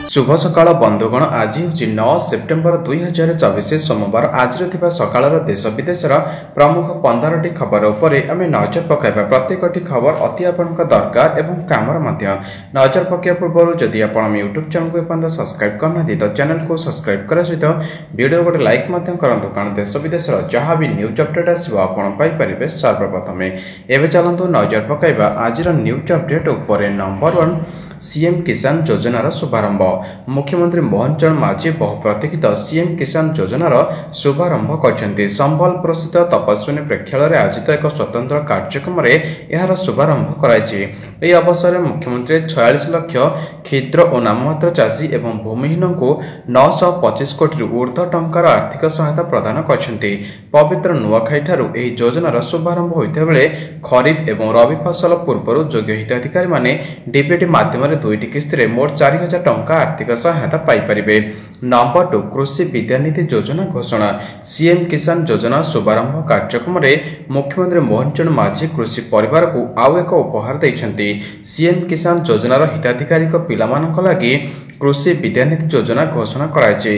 शुभ सकाळ बंधुगण आज हूँ 9 सेप्टेम्बर 2024 सोमवार आज सकाळ देश विदेशर प्रमुख 15टी खबर उपरे आम नजर पकाइबा प्रत्येकटी खबर अति आपण दरकार एवं कामर नजर पकाइबा पूर्व जदि आप यूट्यूब चैनल को एपर्यंत सब्सक्राइब करना तो चैनल को सब्सक्राइब करा सहित वीडियो गोटे लाइक करूँ कारण देश विदेशर जहाँ भी न्यूज अपडेट आसो आपरे सर्वप्रथम एवं चलतु नजर पकाइबा आज न्यूज अपडेट उपरे नंबर 1 सीएम किसान योजनार शुभारंभ मुख्यमंत्री मोहन चरण माझी बहु प्रतीक्षित सीएम किसान योजनार शुभारंभ करछन्ति। संबलपुर स्थित तपस्विनी प्रेक्षालय आयोजित एक स्वतंत्र कार्यक्रम यार शुभारंभ कराइछि। ଏହି ଅବସରରେ ମୁଖ୍ୟମନ୍ତ୍ରୀ 46 ଲକ୍ଷ କ୍ଷୁଦ୍ର ଓ ନାମମାତ୍ର ଚାଷୀ ଏବଂ ଭୂମିହୀନଙ୍କୁ 925 କୋଟିରୁ ଊର୍ଦ୍ଧ୍ୱ ଟଙ୍କାର ଆର୍ଥିକ ସହାୟତା ପ୍ରଦାନ କରିଛନ୍ତି। ପବିତ୍ର ନୂଆଖାଇ ଠାରୁ ଏହି ଯୋଜନାର ଶୁଭାରମ୍ଭ ହୋଇଥିବା ବେଳେ ଖରିଫ ଏବଂ ରବି ଫସଲ ପୂର୍ବରୁ ଯୋଗ୍ୟ ହିତାଧିକାରୀମାନେ ଡିବିଟି ମାଧ୍ୟମରେ ଦୁଇଟି କିସ୍ତିରେ ମୋଟ 4000 ଟଙ୍କା ଆର୍ଥିକ ସହାୟତା ପାଇପାରିବେ। ନମ୍ବର 2 କୃଷି ବିଦ୍ୟାନିଧି ଯୋଜନା ଘୋଷଣା सीएम किसान योजना शुभारंभ कार्यक्रमରେ मुख्यमंत्री मोहन चरण माझी कृषि परिवार को आउ एक उपहार देइछन्ति। सीएम किसान योजनार हिताधिकारी पिलामानक लागि कृषि विद्यानिधि योजना घोषणा कराइछि।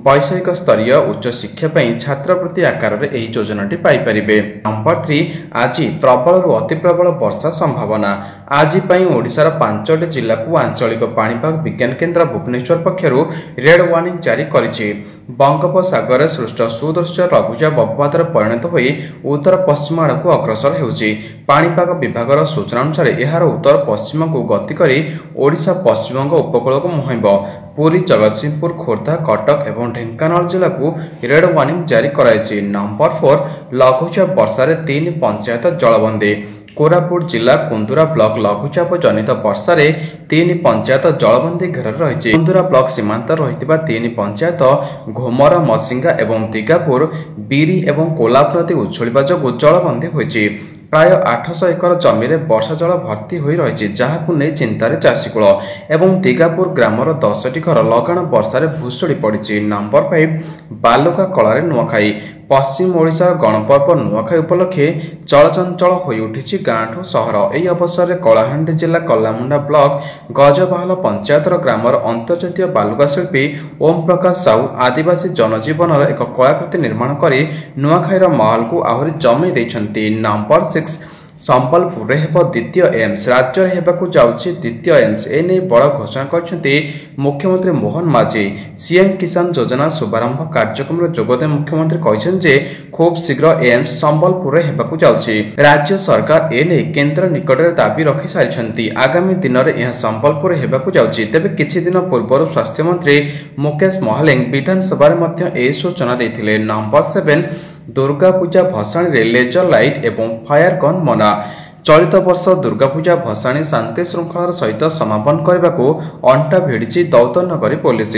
वैषयिक स्तरीय उच्च शिक्षा पई छात्रवृत्ति आकार रे एही योजनाटी पाई परिबे। नंबर 3 आज प्रबल रु अति प्रबल वर्षा संभावना आज पई ओडिशार 5टी जिल्ला को आंचलिक पाणीपाग विज्ञान केन्द्र भुवनेश्वर पक्षरु रेड वार्निंग जारी करिछि। बंगोपसागर सृष्ट सुदृश्य लघुचाप अपवादर परिणत होई उत्तर पश्चिम आड़ को अग्रसर हेउछि। पाणीपाग विभागर सूचना अनुसार एहार उत्तर पश्चिम को गति करी ओडिशा पश्चिमबंग उपकूल को मुहाइब। पुरी जगतसिंहपुर खोर्धा कटक एवं ढेंकानाल जिला को रेड वार्निंग जारी कराइछि। नंबर 4 लघुचाप वर्षा 3 पंचायत जलबंदी कोरापुट जिला कुंदुरा ब्लॉक लघुचाप जनित वर्षा 3 पंचायत जलबंदी घेर रही। कुंदुरा ब्लॉक सीमांत रही 3 पंचायत घोमर मसिंगा एवं दिगापुर बीरी एवं कोलाब नदी उछुड़ा जो जलबंदी होती। प्राय 800 एकर जमी वर्षा जल भर्ती हो रही जहां नहीं चिंतार चाषीकूल एवं दिगापुर ग्रामर 10टी घर लगाण वर्षा भुशुड़ी पड़ी। नंबर 5 बालुका कलारे नुआखाई पश्चिम ओडिशा गणपर्व नुआखाई उपलक्षे चलचंचल हो उठी गाँठू सहर। यह अवसर में कलाहांडी जिला कलामुंडा ब्लॉक गजबाहल पंचायतर ग्रामर अंतर्जातीय बालुका शिल्पी ओम प्रकाश साहू आदिवासी जनजीवन एक कलाकृति निर्माण कर नुआखाईर महल को आहरी जमी देइछन्ति। नंबर 6 संबलपुर द्वितीय एम्स राज्य में द्वितीय एम्स एने बड़ घोषणा करछन्ति मुख्यमंत्री मोहन माझी। सीएम किसान योजना शुभारंभ कार्यक्रम जोगदे मुख्यमंत्री कहते खूब शीघ्र एम्स संबलपुर राज्य सरकार एने केन्द्र निकट में दाबी रखि सारी आगामी दिन में यह संबलपुर तेज किछि दिन पूर्व स्वास्थ्य मंत्री मुकेश महालिंग विधानसभा सूचना देते। Number 7 Durga Puja भसाणी laser light एवं फायर गन मना चलित वर्ष दुर्गा पूजा भसाणी शांति श्रृंखलार सहित समापन करने को अंटा भिड़ी दौतनगरी पुलिस।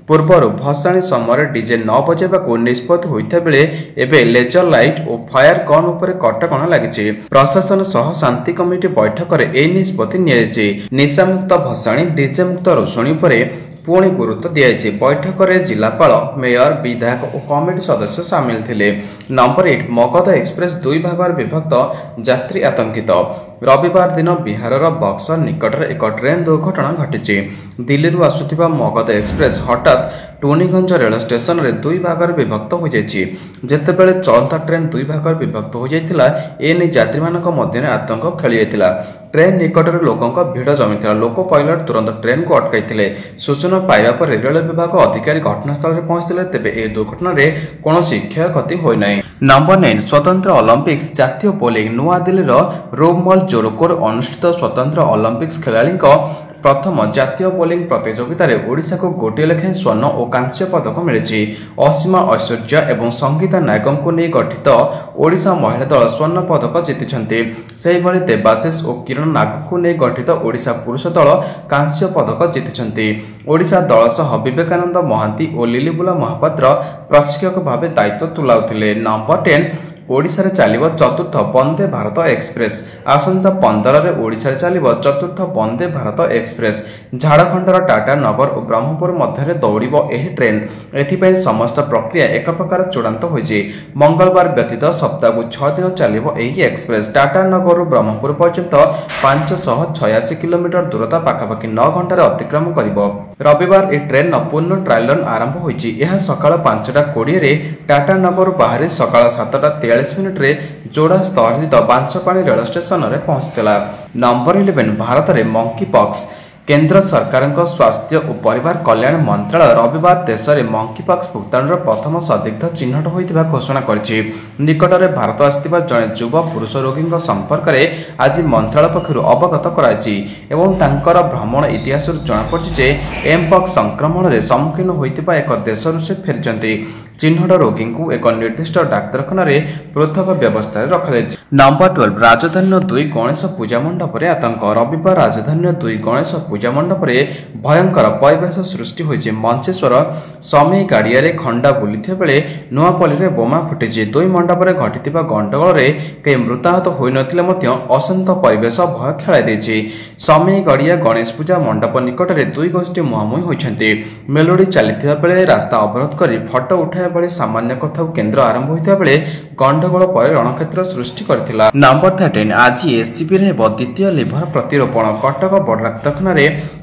पूर्वर भसाणी समय डीजे न बजाइबा निष्पत्ति होता बेले एबे लेजर लाइट और फायर गन उपर कटकणा लगी। प्रशासन सह शांति कमिटी बैठक में ए निष्पत्ति नियाଯାଇଛି। निशामुक्त भसाणी डीजे मुक्त रोषणी पर पुणी गुरुत्व दिया। बैठक में जिलापाल मेयर विधायक और कमिटी सदस्य सामिल थे। नंबर 8 मगध एक्सप्रेस 2 भाग विभक्त यात्री आतंकित रविवार दिन बिहार बक्सर निकट एक ट्रेन दुर्घटना घटी। दिल्ली आसुथिबा मगध एक्सप्रेस हठात टोनीगंज रेल स्टेशन रे 2 भाग विभक्त हो जाइछि। जेतेबेले चलता ट्रेन 2 भाग विभक्त हो जाइतिला एने यात्री मानक मध्य आतंक खेली जाइतिला। ट्रेन निकट में लोकों भीड़ जमीला। लोक पायलट तुरंत ट्रेन को अटकाई। सूचना पाइबा पर रेल विभाग अधिकारी घटनास्थल में पहुंचते तेज ए दुर्घटना कौन क्षयक्षति होना। नंबर 9 स्वतंत्र ओलंपिक्स जातीय पोलिंग नुआ दिल्ली रोमल जोरकोर अनुष्ठित स्वतंत्र ओलंपिक्स खेलाड़ी प्रथम जातीय पोलिंग प्रतियोगिता ओडिशा को गोटे लेखाएं स्वर्ण और कांस्य पदक मिली। असीमा ऐश्वर्या एवं संगीता नायकों को नहीं गठित ओडिशा महिला दल स्वर्ण पदक जीति। सेहिभଳି देवाशीष और किरण नाग को नहीं गठित ओडिशा पुरुष दल कांस्य पदक जीति। ओडिशा दल सह विवेकानंद महांती और लिलीबुला महापात्र प्रशिक्षक भाव दायित्व तुलाउथिले। नंबर 10 ओडिशारे चलिबो चतुर्थ वंदे भारत एक्सप्रेस। आसंता 15 रे ओडिशारे चलिबो चतुर्थ वंदे भारत एक्सप्रेस। झारखंडर टाटा नगर और ब्रह्मपुर मध्य दौड़िबो एही ट्रेन। एथिपई समस्त प्रक्रिया एक प्रकार चूड़ांत होइछि। मंगलवार व्यतीत सप्ताह को 6 दिन चलिबो एही एक्सप्रेस। टाटा नगर और ब्रह्मपुर पर्यंत 586 किलोमीटर दूरता पाखापाखि 9 घंटा अतिक्रम करिबो। रविवार ए ट्रेन पूर्ण ट्रायल रन आरंभ होइछि। यह सकाळ 5:20 रे टाटा नगर बाहर सकाळ 7:43 रे जोड़ा स्थित बांसपाणी रेल स्टेशन रे पहुंचला। नंबर 11 भारत में मंकी पॉक्स। केंद्र सरकार स्वास्थ्य और परिवार कल्याण मंत्रालय रविवार देश में मंकी पॉक्स भूताणुर प्रथम संदिग्ध चिन्हट होता घोषणा करिछि। निकट में भारत आसिथिबा जड़े युवा पुरुष रोगी संपर्क में आज मंत्रालय पक्षर अवगत कराई एवं तांकर भ्रमण इतिहास जमापड़ी जे एमपॉक्स संक्रमण में सम्मुखीन होता एक देश से फेरी चिन्हट रोगी को एक निर्दिष्ट डाक्तरखाना पृथक व्यवस्था रखा। नंबर 12 राजधानी 2 गणेश पूजा मंडप में आतंक। रविवार राजधानी 2 गणेश पूजा मंडप में भयंकर परिवेश सृष्टि होइछि। मंचेश्वर समय गाड़िया खंडा बुलुथिबा बेले नुआपल्ली में बोमा फुटिछि। 2 मंडप में घटिथिबा गंडगोल रे केही मृताहत होई नथिले मध्य अशांत परिवेश भय खेलाई दैछि। समय गाड़िया गणेश पूजा मंडप निकट में 2 गोष्ठी मुहांमुही होइछन्ति। मेलोडी चलिथिबा बेले रास्ता अवरोध करी फटो उठाइबा बेले सामान्य कथा केंद्र आरंभ होइथिबा बेले गंडगोल पर रणक्षेत्र सृष्टि करथिला। नंबर 13 आज एससीबी रे द्वितीय लिभर प्रतिरोपण। कटक बड़ डाक्तरखाना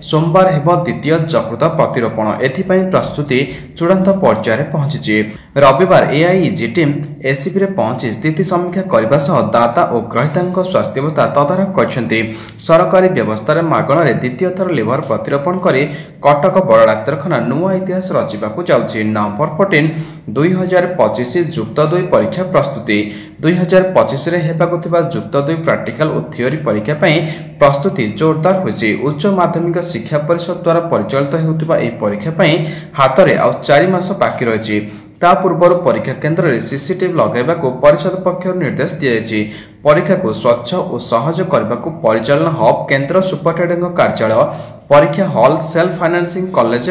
सोमवार हेब द्वितीय यकृत प्रतिरोपण। एथिपाई प्रस्तुति चूड़ांत पर्यायर पहुंची। रविवार एआईजी टीम एससीबी रे पहुंची स्थिति समीक्षा करने सह दाता और ग्रहीता स्वास्थ्यवस्था तदारख करछन्ति। सरकारी व्यवस्था रे मागण रे द्वितीय थर लिभर प्रतिरोपण करी कटक बड़ डाक्तरखाना नुआ इतिहास रचिबाकू जाउछि। नंबर 14 2025 युक्त 2 परीक्षा प्रस्तुति। 2025 रे हेबाकू थिबा युक्त 2 प्रैक्टिकल और थियोरी परीक्षा पई प्रस्तुति जोरदार होइछि। उच्च माध्यमिक शिक्षा परिषद द्वारा परिचालित हेउथिबा एही परीक्षा पई हातरे आ 4 मास बाकी रहिछि। ता पूर्व परीक्षा केन्द्र में सीसीटीवी लगाइबा को परिषद पक्षर निर्देश दिया। परीक्षा को स्वच्छ और सहज करने को परिचालन हब केन्द्र सुपरिटेडेंट कार्यालय परीक्षा हॉल सेल्फ फाइनेंसिंग कॉलेज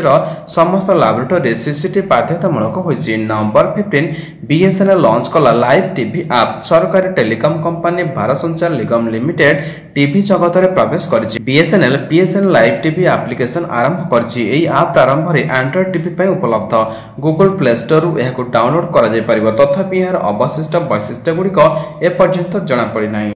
समस्त लैबोरेटरी सीसीटीवी बाध्यतामूलक होइछि। नंबर 15 बीएसएनएल लॉन्च कला लाइव टीवी ऐप। सरकारी telecom company Bharat Sanchar Nigam limited TV जगत में प्रवेश करिछि। बीएसएनएल लाइव टीवी एप्लिकेशन आरंभ करिछि। एही ऐप प्रारंभ रे एंड्रॉइड टीवी पे उपलब्ध। गूगल प्ले स्टोर रु एहाको डाउनलोड करा जाय परिबो। तथापि यार अवशिष्ट वैशिष्ट्य गुड़िक ए पर्यंत जଣା पड़ी नाही।